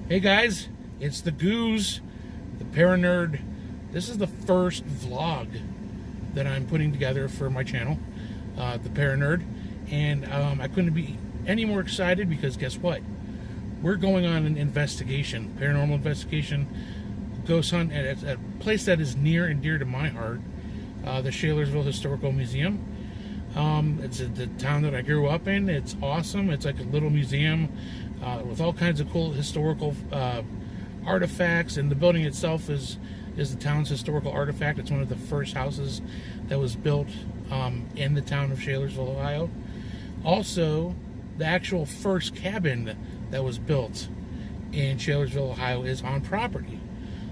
Hey guys, it's the Goose, the ParaNerd. This is the first vlog that I'm putting together for my channel, the ParaNerd, and I couldn't be any more excited because guess what? We're going on an investigation, paranormal investigation, ghost hunt at a place that is near and dear to my heart, the Shalersville Historical Museum. It's the town that I grew up in. It's awesome. It's like a little museum with all kinds of cool historical artifacts, and the building itself is the town's historical artifact. It's one of the first houses that was built in the town of Shalersville, Ohio. Also, the actual first cabin that was built in Shalersville, Ohio is on property.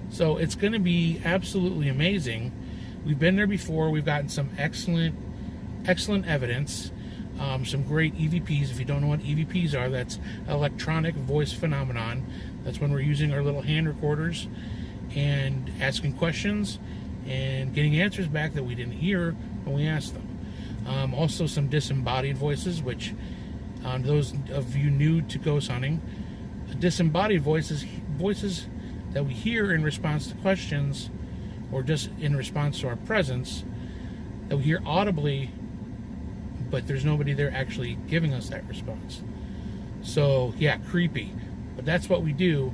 So it's going to be absolutely amazing. We've been there before. We've gotten some excellent evidence, some great EVPs. If you don't know what EVPs are, that's electronic voice phenomenon. That's when we're using our little hand recorders and asking questions and getting answers back that we didn't hear when we asked them. Also some disembodied voices, which those of you new to ghost hunting, disembodied voices that we hear in response to questions or just in response to our presence, that we hear audibly, but there's nobody there actually giving us that response. So yeah, creepy, but that's what we do.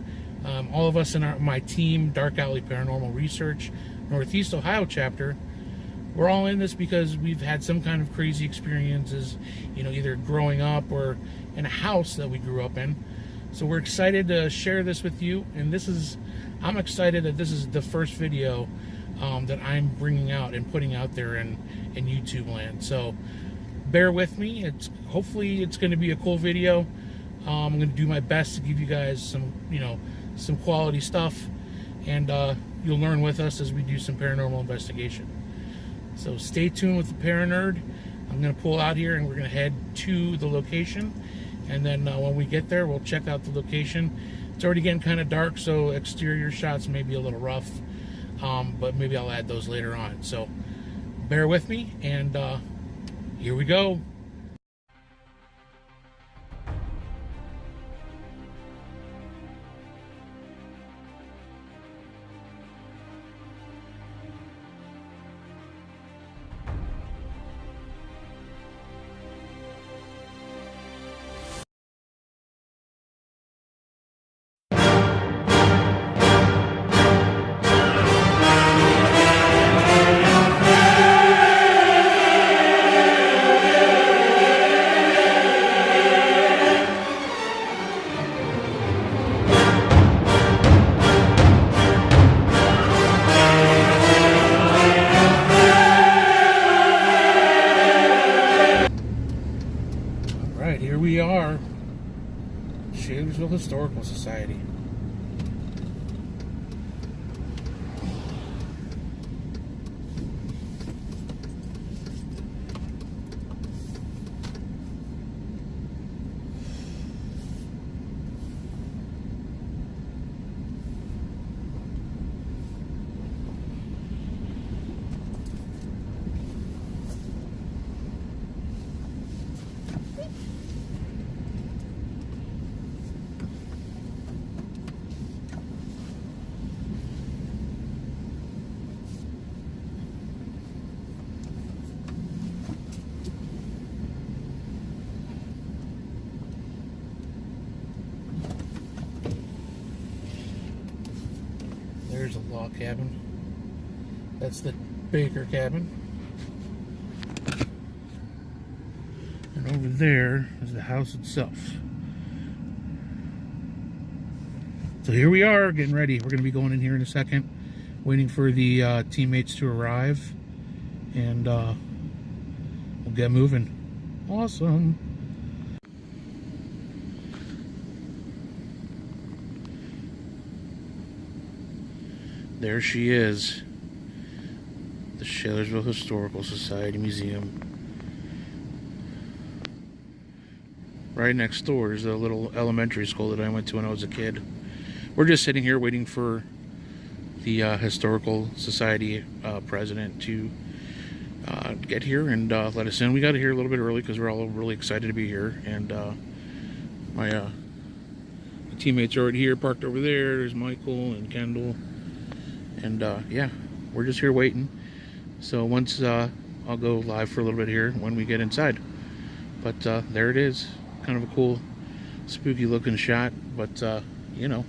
All of us in my team, Dark Alley Paranormal Research, Northeast Ohio chapter, we're all in this because we've had some kind of crazy experiences, either growing up or in a house that we grew up in. So we're excited to share this with you, and I'm excited that this is the first video that I'm bringing out and putting out there in YouTube land. So bear with me. Hopefully it's going to be a cool video. I'm going to do my best to give you guys some quality stuff, and you'll learn with us as we do some paranormal investigation. So stay tuned with the ParaNerd. I'm going to pull out here and we're going to head to the location, and then when we get there, we'll check out the location. It's already getting kind of dark, so exterior shots may be a little rough, but maybe I'll add those later on. So bear with me, and here we go. Here we are, Shalersville Historical Society. There's a log cabin. That's the Baker cabin. And over there is the house itself. So here we are, getting ready. We're going to be going in here in a second, waiting for the teammates to arrive, and we'll get moving. Awesome. There she is, the Shalersville Historical Society Museum. Right next door is the little elementary school that I went to when I was a kid. We're just sitting here waiting for the Historical Society president to get here and let us in. We got here a little bit early because we're all really excited to be here, and my teammates are already here, parked over there. There's Michael and Kendall. And yeah, we're just here waiting. So once I'll go live for a little bit here when we get inside. But there it is. Kind of a cool, spooky looking shot. But, you know,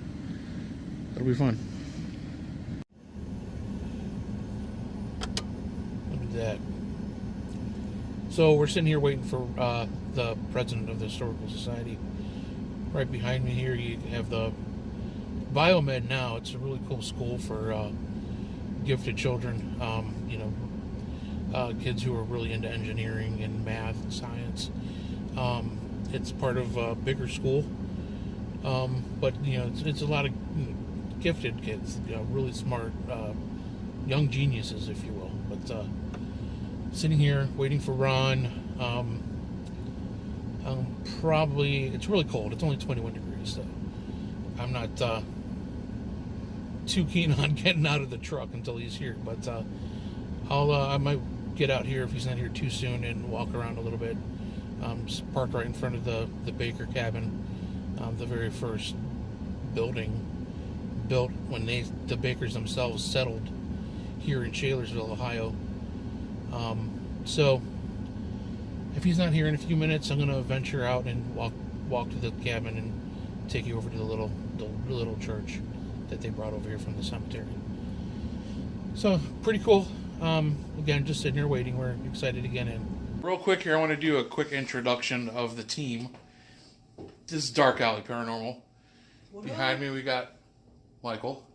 it'll be fun. Look at that. So we're sitting here waiting for the president of the Historical Society. Right behind me here, you have the Biomed now. It's a really cool school for gifted children, you know, kids who are really into engineering and math and science. It's part of a bigger school, but you know, it's a lot of gifted kids, you know, really smart, young geniuses, if you will. But sitting here waiting for Ron. Probably, it's really cold. It's only 21 degrees, so I'm not too keen on getting out of the truck until he's here. But I might get out here if he's not here too soon and walk around a little bit. Just parked right in front of the Baker cabin, the very first building built when the Bakers themselves settled here in Shalersville, Ohio. So if he's not here in a few minutes, I'm gonna venture out and walk to the cabin and take you over to the little church that they brought over here from the cemetery. So pretty cool. Again, just sitting here waiting. We're excited to get in. Real quick here, I want to do a quick introduction of the team. This is Dark Alley Paranormal. Behind me we got Michael.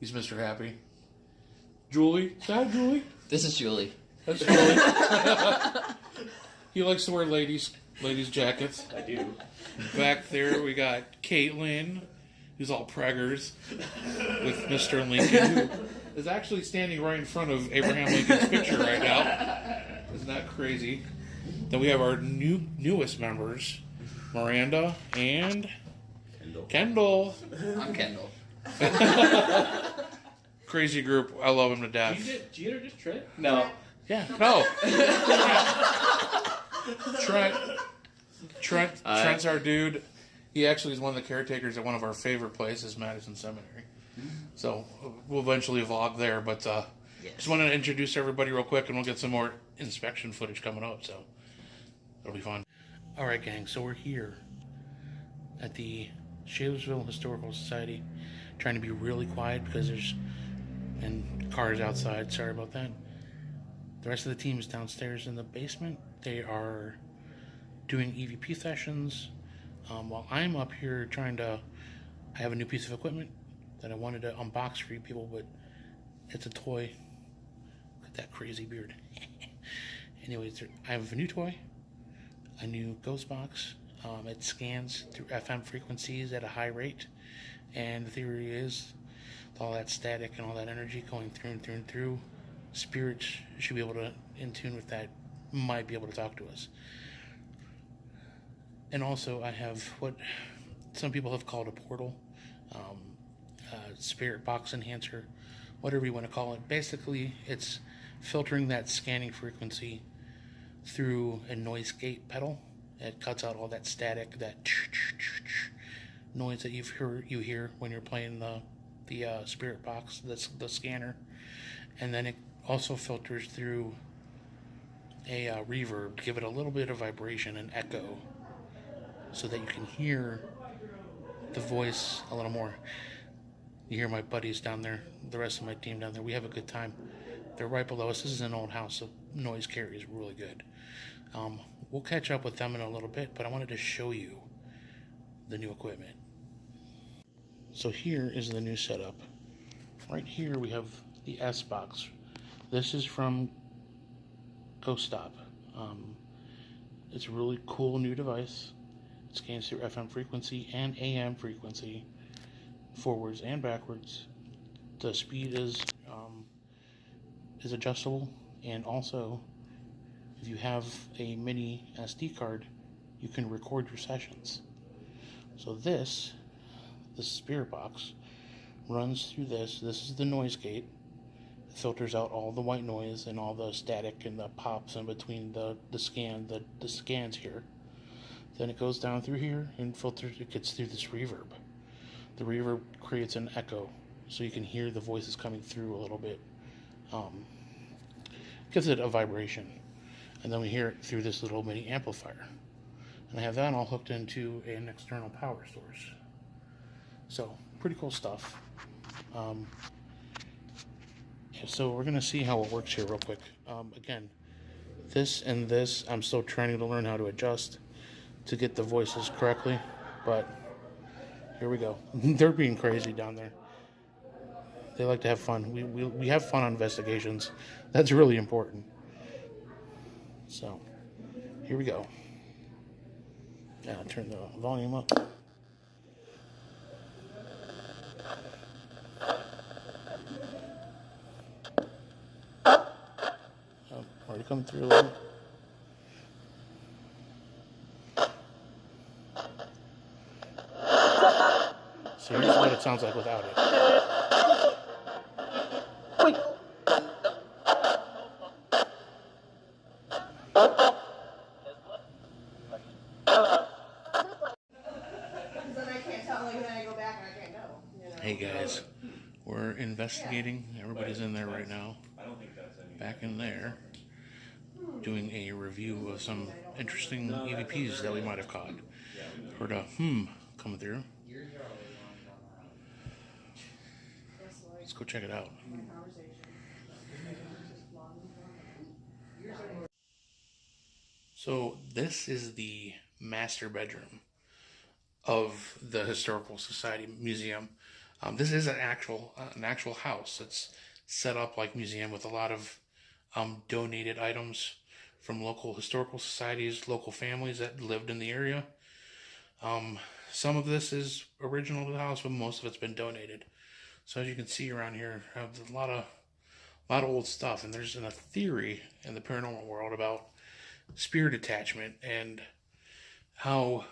He's Mr. Happy. Julie. Is that Julie? This is Julie. That's Julie. He likes to wear ladies' jackets. I do. Back there we got Caitlin, who's all preggers, with Mr. Lincoln, who is actually standing right in front of Abraham Lincoln's picture right now. Isn't that crazy? Then we have our newest members, Miranda and Kendall. I'm Kendall. Crazy group. I love them to death. Did you introduce Trent? No. Yeah. No. Trent's our dude. He actually is one of the caretakers at one of our favorite places, Madison Seminary. So we'll eventually vlog there, but just wanted to introduce everybody real quick, and we'll get some more inspection footage coming up, so it'll be fun. All right, gang, so we're here at the Shalersville Historical Society, trying to be really quiet because there's cars outside. Sorry about that. The rest of the team is downstairs in the basement. They are doing EVP sessions, while I'm up here I have a new piece of equipment that I wanted to unbox for you people, but it's a toy. Look at that crazy beard. Anyways, I have a new toy, a new ghost box. It scans through FM frequencies at a high rate, and the theory is all that static and all that energy going through and through, spirits should be able to, in tune with that, might be able to talk to us. And also I have what some people have called a portal, spirit box enhancer, whatever you want to call it. Basically, it's filtering that scanning frequency through a noise gate pedal. It cuts out all that static, that noise that you hear when you're playing the spirit box, the scanner. And then it also filters through a reverb, give it a little bit of vibration and echo, so that you can hear the voice a little more. You hear my buddies down there, the rest of my team down there. We have a good time. They're right below us. This is an old house, so noise carries really good. We'll catch up with them in a little bit, but I wanted to show you the new equipment. So here is the new setup. Right here we have the S box. This is from Ghost Stop. It's a really cool new device. It scans through FM frequency and AM frequency, forwards and backwards. The speed is adjustable, and also if you have a mini SD card, you can record your sessions. So the spirit box runs through this. This is the noise gate. It filters out all the white noise and all the static and the pops in between the scans here. Then it goes down through here and filters. It gets through this reverb. The reverb creates an echo, so you can hear the voices coming through a little bit. Gives it a vibration. And then we hear it through this little mini amplifier. And I have that all hooked into an external power source. So, pretty cool stuff. So we're going to see how it works here real quick. Again, this and this, I'm still trying to learn how to adjust to get the voices correctly. But here we go. They're being crazy down there. They like to have fun. We have fun on investigations. That's really important. So, here we go. Now turn the volume up. Oh, already coming through a little. So here's what it sounds like without it. Hey guys, we're investigating. Everybody's in there right now. Back in there, doing a review of some interesting EVPs that we might have caught. Heard a coming through. Let's go check it out. So this is the master bedroom of the Historical Society Museum. This is an actual house. It's set up like museum with a lot of donated items from local historical societies, local families that lived in the area. Some of this is original to the house, but most of it's been donated. So as you can see around here, I have a lot of old stuff, and there's a theory in the paranormal world about spirit attachment and how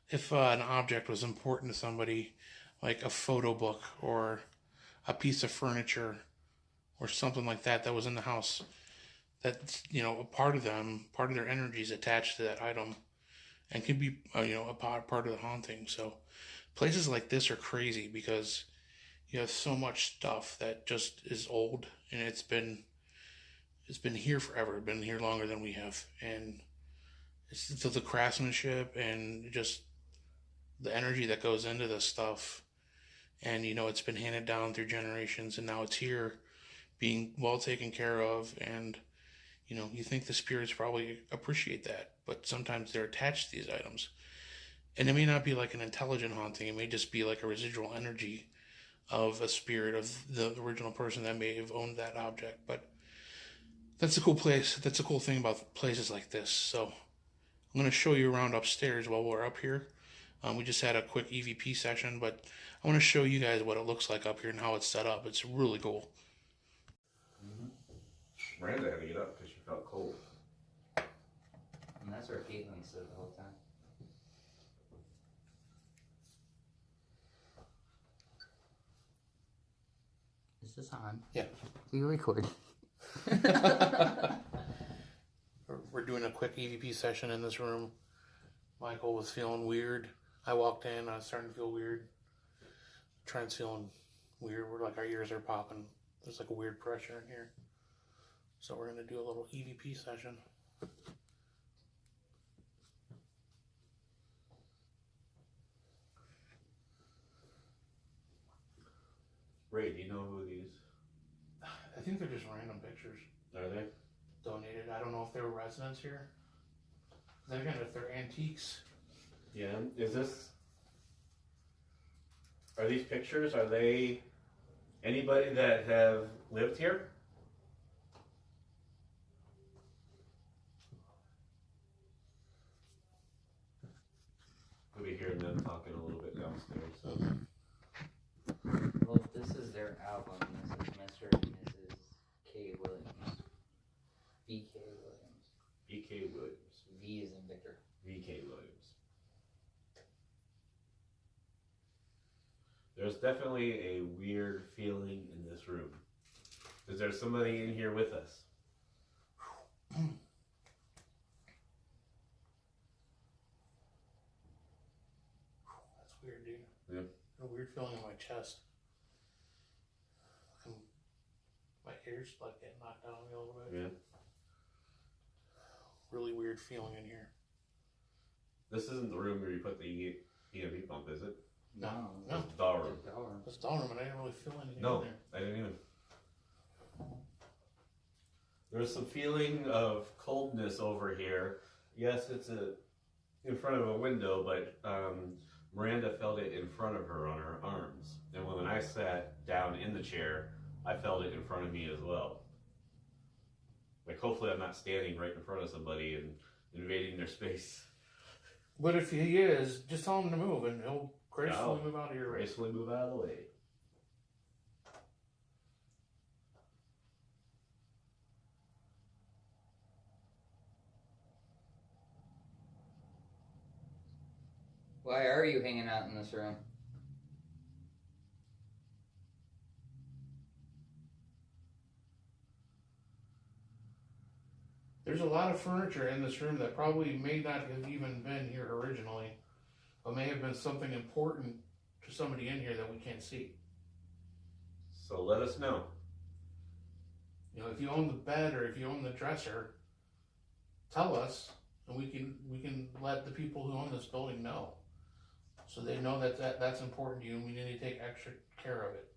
if an object was important to somebody, like a photo book or a piece of furniture or something like that that was in the house, that, you know, a part of their energy is attached to that item and can be, a part of the haunting. So places like this are crazy because you have so much stuff that just is old, and it's been here forever. It's been here longer than we have, and it's the craftsmanship and just the energy that goes into this stuff. And it's been handed down through generations, and now it's here being well taken care of. And you think the spirits probably appreciate that, but sometimes they're attached to these items, and it may not be like an intelligent haunting. It may just be like a residual energy of a spirit of the original person that may have owned that object. But that's a cool place. That's a cool thing about places like this. So I'm going to show you around upstairs while we're up here. We just had a quick EVP session, but I want to show you guys what it looks like up here and how it's set up. It's really cool. Miranda had to get up because she felt cold. And that's where Caitlin stood the whole time. Is this on? Yeah. Do you record? We're doing a quick EVP session in this room. Michael was feeling weird. I walked in, I was starting to feel weird. Trent's feeling weird. We're like, our ears are popping. There's like a weird pressure in here. So we're going to do a little EVP session. Ray, do you know who these? I think they're just random pictures. Are they? Donated. I don't know if they were residents here. Again, if they're antiques. Yeah. Are these pictures, are they anybody that have lived here? We'll be hearing them talking a little bit downstairs. So. Well, this is their album. This is Mr. and Mrs. K. Williams. B.K. Williams. B.K. Williams. V is in Victor. V.K. Williams. There's definitely a weird feeling in this room. Is there somebody in here with us? That's weird, dude. Yeah. A weird feeling in my chest. My hair's like getting knocked out of me a little bit. Yeah. Really weird feeling in here. This isn't the room where you put the EMP pump, is it? No. It's the doll room. It's the doll room, and I didn't really feel anything No, in there. I didn't even. There was some feeling of coldness over here. Yes, it's in front of a window, but Miranda felt it in front of her on her arms. And when I sat down in the chair, I felt it in front of me as well. Like, hopefully I'm not standing right in front of somebody and invading their space. But if he is, just tell him to move, and he'll gracefully move out of your way. Gracefully move out of the way. Why are you hanging out in this room? There's a lot of furniture in this room that probably may not have even been here originally, but may have been something important to somebody in here that we can't see. So let us know. You know, if you own the bed or if you own the dresser, tell us, and we can let the people who own this building know, so they know that that's important to you, and we need to take extra care of it.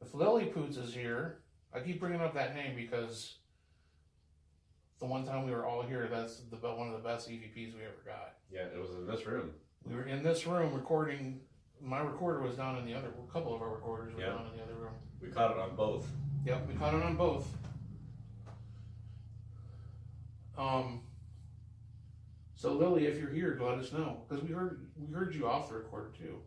If Lillipoots is here, I keep bringing up that name because the one time we were all here, that's one of the best EVPs we ever got. Yeah, it was in this room. We were in this room recording. My recorder was down in the other. A couple of our recorders were down in the other room. We caught it on both. Yep, we caught it on both. So Lily, if you're here, let us know, because we heard you off the recorder too.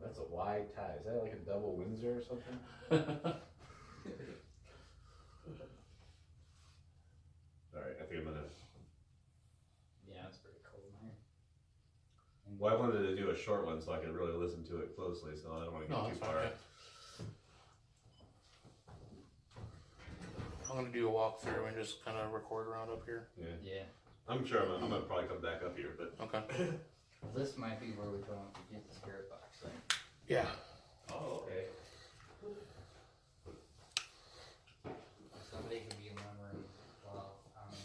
That's a wide tie. Is that like a double Windsor or something? Alright, I think I'm gonna... Yeah, it's pretty cold in here. Well, I wanted to do a short one so I could really listen to it closely, so I don't want to get too far. I'm going to do a walkthrough and just kind of record around up here. Yeah. I'm sure I'm gonna probably come back up here, but... Okay. This might be where we go and get the spirit box thing. Yeah. Oh, okay. Somebody could be in one room while I'm out.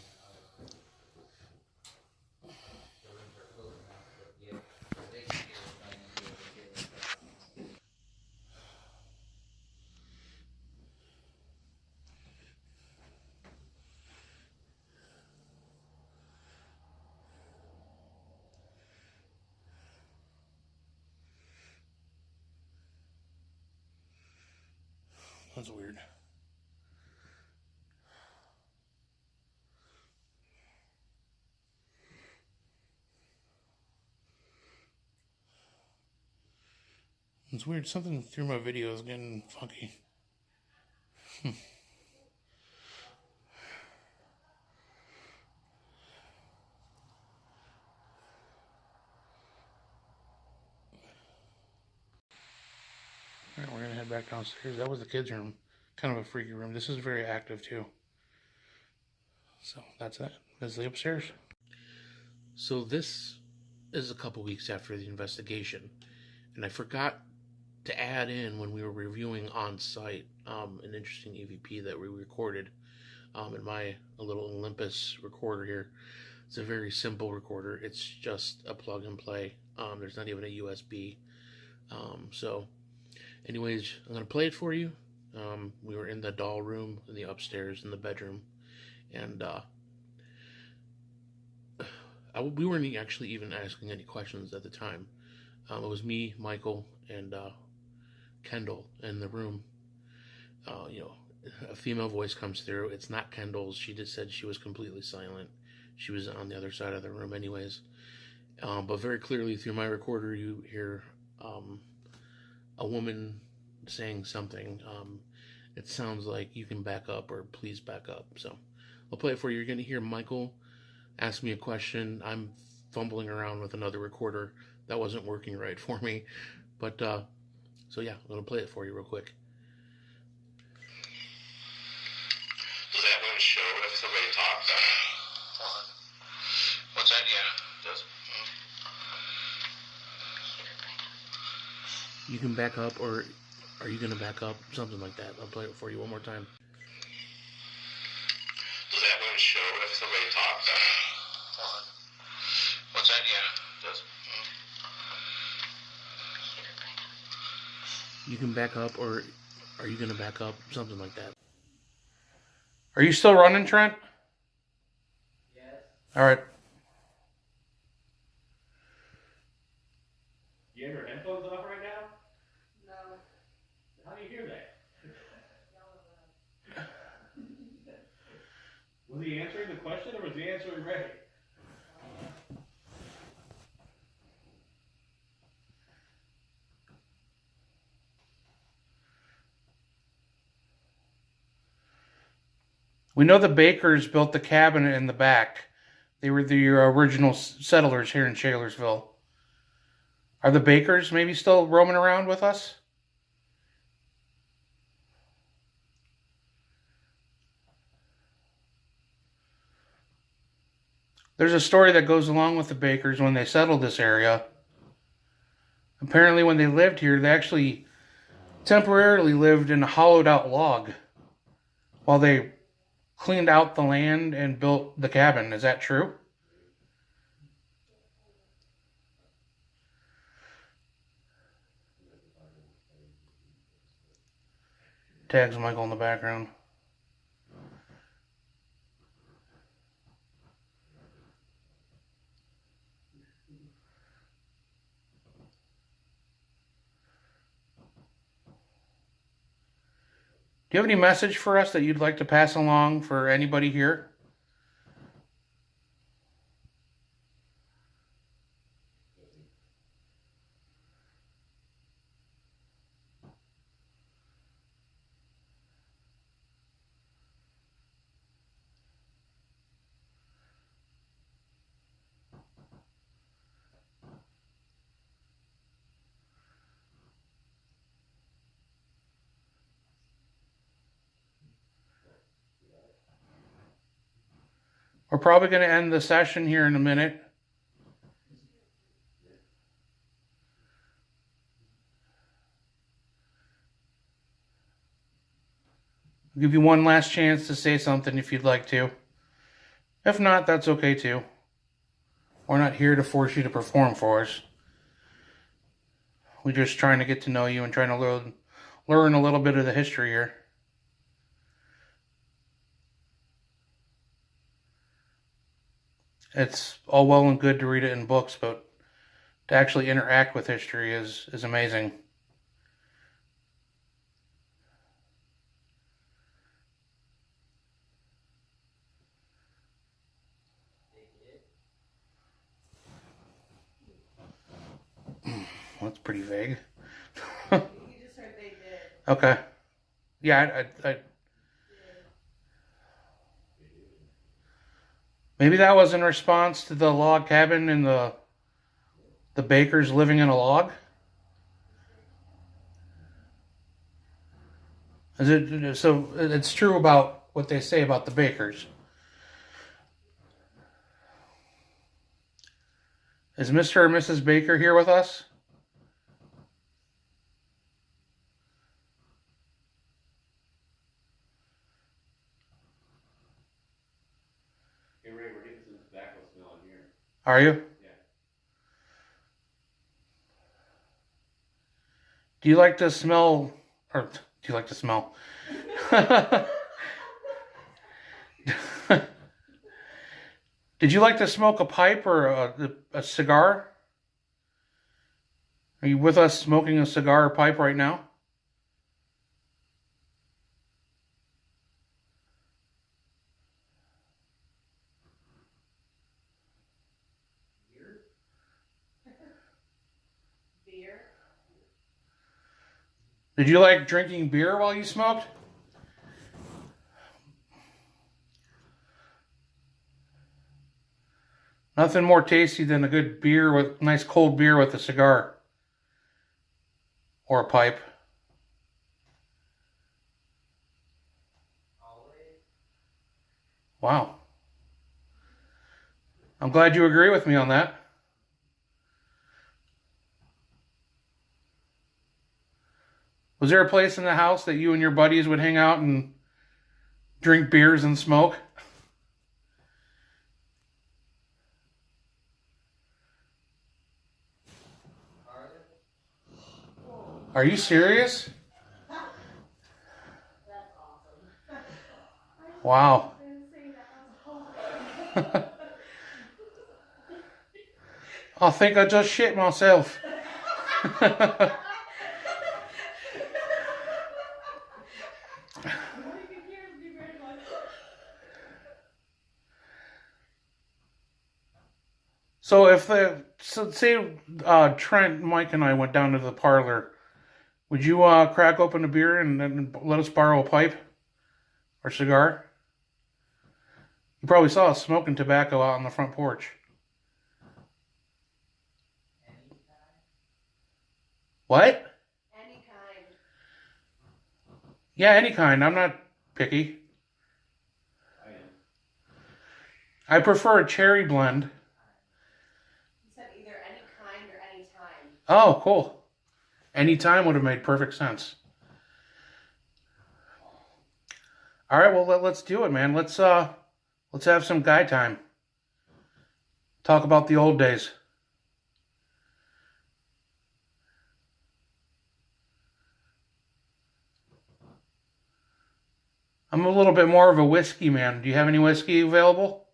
The rooms are closing out, but yeah, they can hear it. I can hear it. That's weird. It's weird. Something through my video is getting funky. Alright, we're gonna head back downstairs. That was the kids' room. Kind of a freaky room. This is very active too. So that's that. That's the upstairs. So this is a couple weeks after the investigation, and I forgot to add in when we were reviewing on site an interesting EVP that we recorded in my little Olympus recorder here. It's a very simple recorder. It's just a plug and play. There's not even a USB. So anyways, I'm gonna play it for you. We were in the doll room in the upstairs in the bedroom, and we weren't actually even asking any questions at the time. It was me, Michael, and Kendall in the room. You know, a female voice comes through. It's not Kendall's. She just said she was completely silent. She was on the other side of the room anyways. But very clearly through my recorder, you hear a woman saying something. It sounds like you can back up or please back up. So I'll play it for you. You're going to hear Michael ask me a question. I'm fumbling around with another recorder that wasn't working right for me. But, so yeah, I'm going to play it for you real quick. Does that one show if somebody talks? What's that? Yeah, it does. You can back up, or are you going to back up? Something like that. I'll play it for you one more time. Does that one show if somebody talks? What's that? Yeah, it does. You can back up, or are you going to back up? Something like that. Are you still running, Trent? Yes. All right. You have your headphones off right now? No. How do you hear that? Was he answering the question or was he answering Ray? We know the Bakers built the cabin in the back. They were the original settlers here in Shalersville. Are the Bakers maybe still roaming around with us? There's a story that goes along with the Bakers when they settled this area. Apparently when they lived here, they actually temporarily lived in a hollowed out log while they cleaned out the land and built the cabin. Is that true? Tags Michael in the background. Do you have any message for us that you'd like to pass along for anybody here? We're probably going to end the session here in a minute. I'll give you one last chance to say something if you'd like to. If not, that's okay too. We're not here to force you to perform for us. We're just trying to get to know you and trying to learn a little bit of the history here. It's all well and good to read it in books, but to actually interact with history is amazing. Well, that's pretty vague. You just heard they did. Okay. Yeah, I maybe that was in response to the log cabin and the Bakers living in a log. Is it so? It's true about what they say about the Bakers. Is Mr. or Mrs. Baker here with us? Hey Ray, we're getting some tobacco smell in here. Are you? Yeah. Do you like to smell, or do you like to smell? Did you like to smoke a pipe or a cigar? Are you with us smoking a cigar or pipe right now? Beer. Did you like drinking beer while you smoked? Nothing more tasty than a good beer with nice cold beer with a cigar or a pipe. Always. Wow. I'm glad you agree with me on that. Was there a place in the house that you and your buddies would hang out and drink beers and smoke? Are you serious? That's awesome. Wow. I didn't say that was I think I just shit myself. So if say Trent, Mike, and I went down to the parlor, would you crack open a beer and then let us borrow a pipe or cigar? You probably saw us smoking tobacco out on the front porch. What? any kind. Yeah, any kind. I'm not picky. I prefer a cherry blend. You said either any kind or any time. Oh, cool. Any time would have made perfect sense. All right, well let's do it, man. Let's have some guy time. Talk about the old days. I'm a little bit more of a whiskey man. Do you have any whiskey available?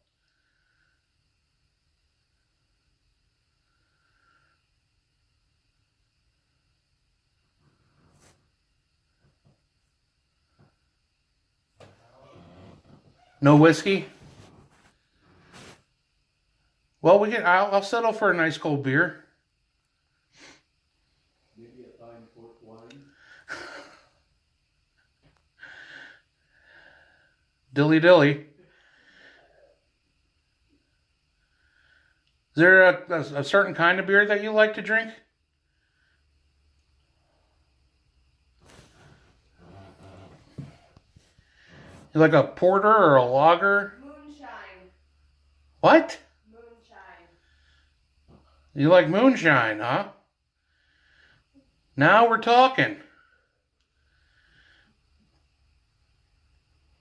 No whiskey? Well, I'll settle for a nice cold beer. Maybe a fine port wine. Dilly dilly. Is there a certain kind of beer that you like to drink? You like a porter or a lager? Moonshine. What? Moonshine. You like moonshine, huh? Now we're talking.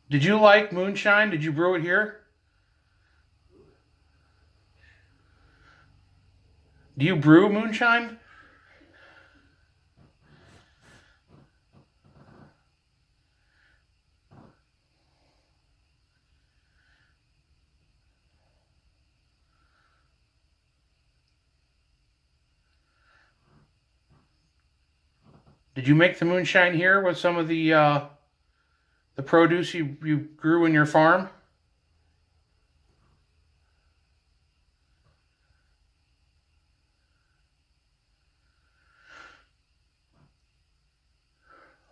Did you like moonshine? Did you brew it here? Do you brew moonshine? Did you make the moonshine here with some of the produce you grew in your farm?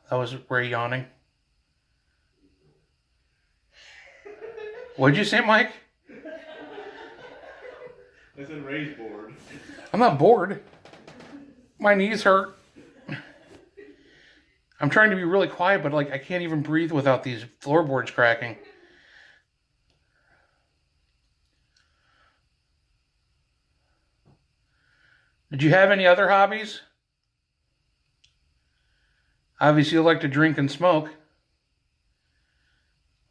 That was Ray yawning. What'd you say, Mike? I said Ray's bored. I'm not bored. My knees hurt. I'm trying to be really quiet, but I can't even breathe without these floorboards cracking. Did you have any other hobbies? Obviously, you like to drink and smoke. Is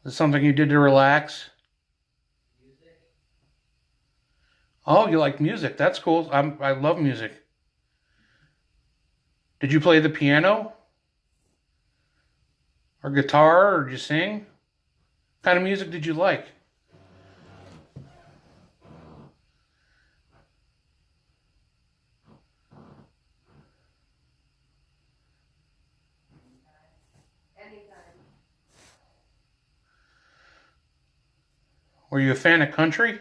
this something you did to relax? Music. Oh, you like music. That's cool. I love music. Did you play the piano? Or guitar? Or did you sing? What kind of music did you like? Anytime. Were you a fan of country?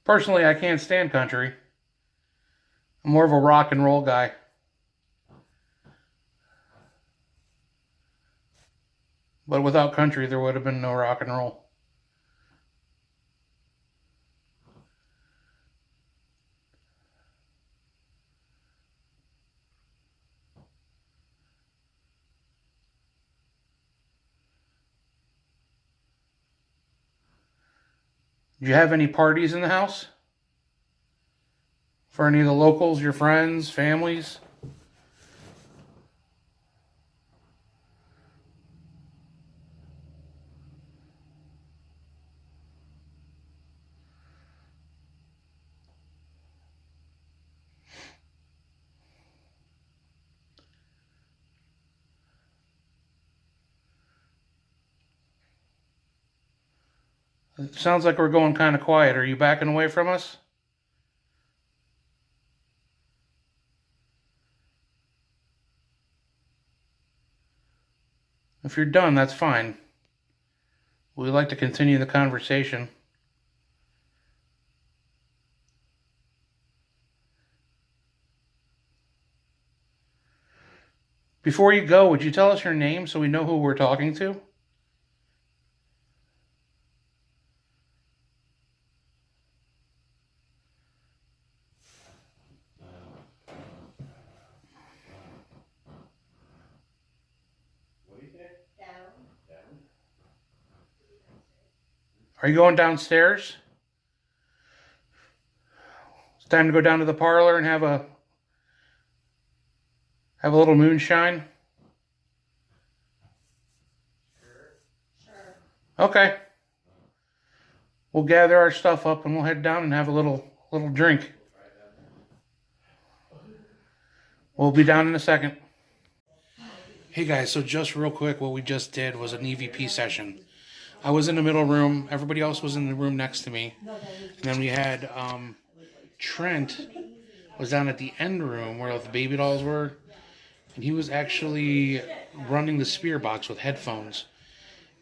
Personally, I can't stand country. I'm more of a rock and roll guy. But without country, there would have been no rock and roll. Do you have any parties in the house? For any of the locals, your friends, families? It sounds like we're going kind of quiet. Are you backing away from us? If you're done, that's fine. We'd like to continue the conversation. Before you go, would you tell us your name so we know who we're talking to? Are you going downstairs? It's time to go down to the parlor and have a little moonshine. Sure. Okay. We'll gather our stuff up and we'll head down and have a little drink. We'll be down in a second. Hey guys, so just real quick, what we just did was an EVP session. I was in the middle room. Everybody else was in the room next to me. And then we had Trent was down at the end room where the baby dolls were. And he was actually running the spear box with headphones.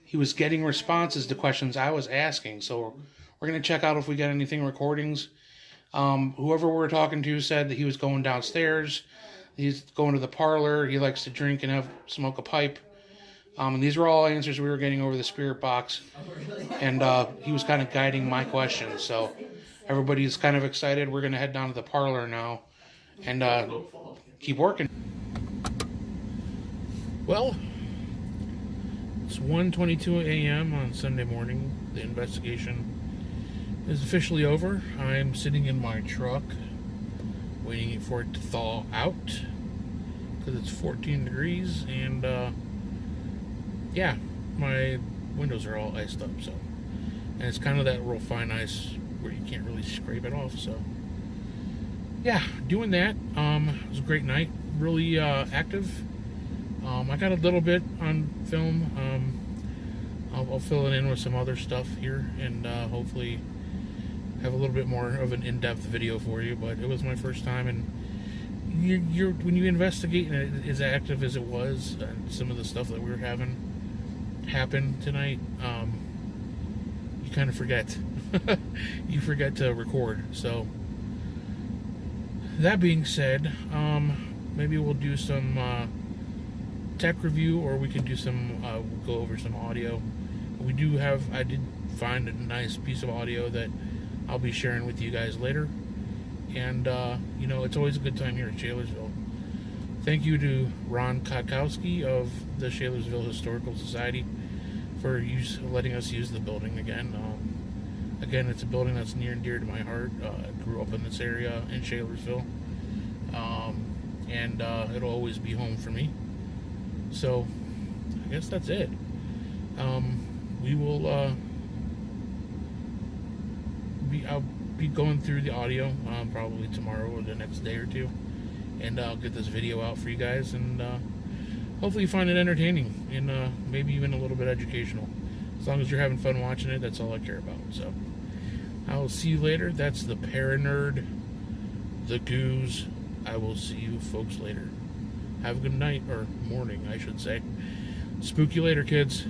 He was getting responses to questions I was asking. So we're going to check out if we got anything recordings. Whoever we're talking to said that he was going downstairs. He's going to the parlor. He likes to drink and smoke a pipe. And these were all answers we were getting over the spirit box. And he was kind of guiding my questions. So everybody's kind of excited. We're going to head down to the parlor now and keep working. Well, it's 1:22 a.m. on Sunday morning. The investigation is officially over. I'm sitting in my truck waiting for it to thaw out because it's 14 degrees and yeah, my windows are all iced up, so, and it's kind of that real fine ice where you can't really scrape it off. So yeah, doing that. It was a great night, really active. I got a little bit on film. I'll fill it in with some other stuff here and hopefully have a little bit more of an in-depth video for you. But it was my first time, and when you investigate and it as active as it was, and some of the stuff that we were having happen tonight, you kind of forget. You forget to record. So that being said, maybe we'll do some tech review, or we can do some we'll go over some audio. I did find a nice piece of audio that I'll be sharing with you guys later. And you know, it's always a good time here at Shalersville. Thank you to Ron Kokowski of the Shalersville Historical Society for letting us use the building again. Again, it's a building that's near and dear to my heart. I grew up in this area in Shalersville, and it'll always be home for me. So I guess that's it. We will I'll be going through the audio probably tomorrow or the next day or two, and I'll get this video out for you guys, and hopefully you find it entertaining and maybe even a little bit educational. As long as you're having fun watching it, that's all I care about. So I will see you later. That's the ParaNerd, the Goose. I will see you folks later. Have a good night, or morning, I should say. Spook you later, kids.